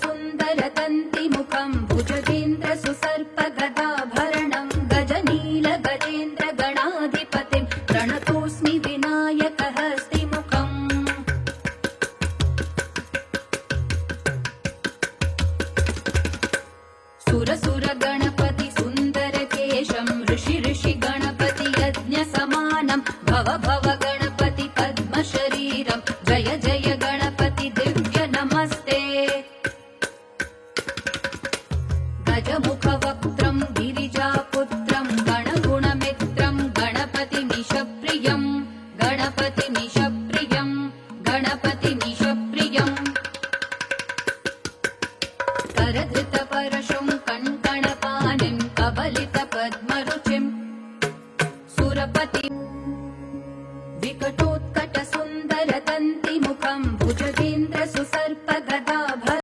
सुन्दरदन्तिमुखम् भुजगेन्द्र सुसर्पगदाभरणम् गजनील गजेन्द्र गणाधिपतिम् प्रणतोऽस्मि विनायकहस्तिमुखम् सुरसुर गणपति सुन्दरकेशम् ऋषि गणपति यज्ञसमानम् भव भव गणपति पद्मशरीरम् जय जय गणपति दिव्य नमस्ते गजमुखवक्त्रम् गिरिजापुत्रम् गणगुणमित्रम् गणपतिमिषप्रियम् गणपतिमिषप्रियम् गणपतिमिषप्रियम् करधृतपरशो